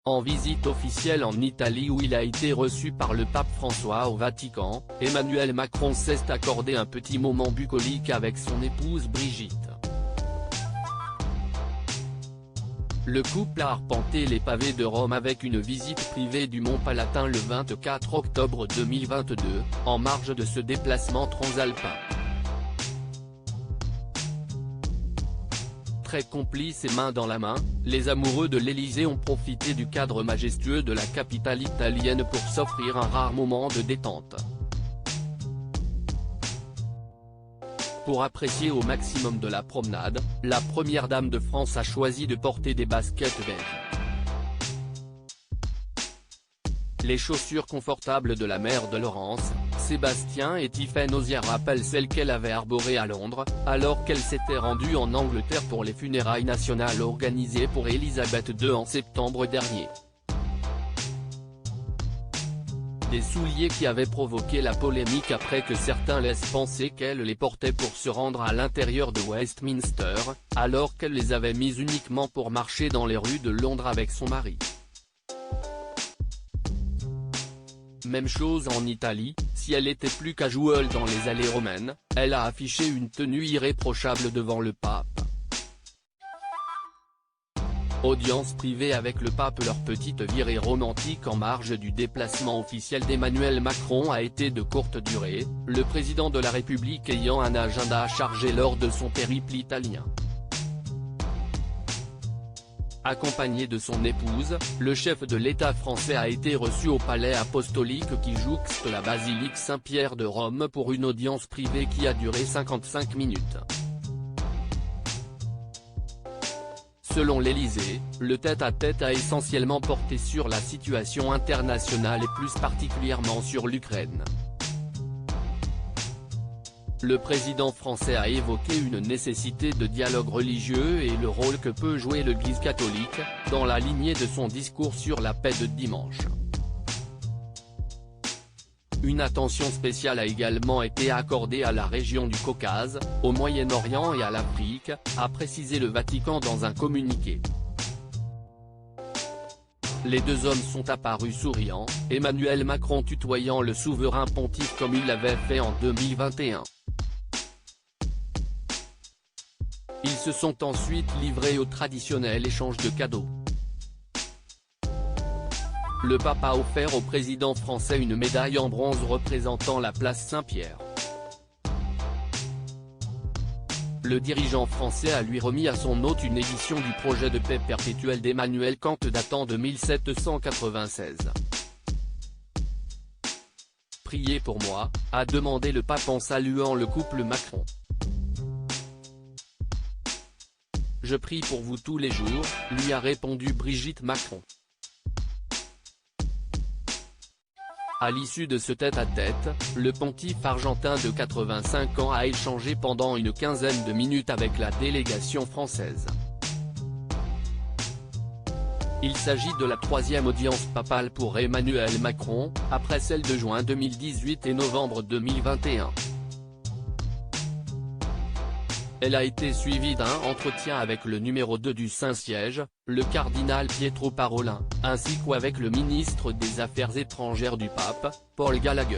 En visite officielle en Italie où il a été reçu par le pape François au Vatican, Emmanuel Macron s'est accordé un petit moment bucolique avec son épouse Brigitte. Le couple a arpenté les pavés de Rome avec une visite privée du Mont Palatin le 24 octobre 2022, en marge de ce déplacement transalpin. Très complices et main dans la main, les amoureux de l'Élysée ont profité du cadre majestueux de la capitale italienne pour s'offrir un rare moment de détente. Pour apprécier au maximum de la promenade, la première dame de France a choisi de porter des baskets beiges. Les chaussures confortables de la mère de Laurence, Sébastien et Tiffany Osier rappellent celles qu'elle avait arborées à Londres, alors qu'elle s'était rendue en Angleterre pour les funérailles nationales organisées pour Elisabeth II en septembre dernier. Des souliers qui avaient provoqué la polémique après que certains laissent penser qu'elle les portait pour se rendre à l'intérieur de Westminster, alors qu'elle les avait mis uniquement pour marcher dans les rues de Londres avec son mari. Même chose en Italie, si elle était plus casual dans les allées romaines, elle a affiché une tenue irréprochable devant le pape. Audience privée avec le pape. Leur petite virée romantique en marge du déplacement officiel d'Emmanuel Macron a été de courte durée, le président de la République ayant un agenda chargé lors de son périple italien. Accompagné de son épouse, le chef de l'État français a été reçu au palais apostolique qui jouxte la basilique Saint-Pierre de Rome pour une audience privée qui a duré 55 minutes. Selon l'Élysée, le tête-à-tête a essentiellement porté sur la situation internationale et plus particulièrement sur l'Ukraine. Le président français a évoqué une nécessité de dialogue religieux et le rôle que peut jouer l'Église catholique, dans la lignée de son discours sur la paix de dimanche. Une attention spéciale a également été accordée à la région du Caucase, au Moyen-Orient et à l'Afrique, a précisé le Vatican dans un communiqué. Les deux hommes sont apparus souriants, Emmanuel Macron tutoyant le souverain pontife comme il l'avait fait en 2021. Ils se sont ensuite livrés au traditionnel échange de cadeaux. Le pape a offert au président français une médaille en bronze représentant la place Saint-Pierre. Le dirigeant français a lui remis à son hôte une édition du projet de paix perpétuel d'Emmanuel Kant datant de 1796. Priez pour moi, a demandé le pape en saluant le couple Macron. Je prie pour vous tous les jours, lui a répondu Brigitte Macron. À l'issue de ce tête-à-tête, le pontife argentin de 85 ans a échangé pendant une quinzaine de minutes avec la délégation française. Il s'agit de la troisième audience papale pour Emmanuel Macron, après celle de juin 2018 et novembre 2021. Elle a été suivie d'un entretien avec le numéro 2 du Saint-Siège, le cardinal Pietro Parolin, ainsi qu'avec le ministre des Affaires étrangères du pape, Paul Gallagher.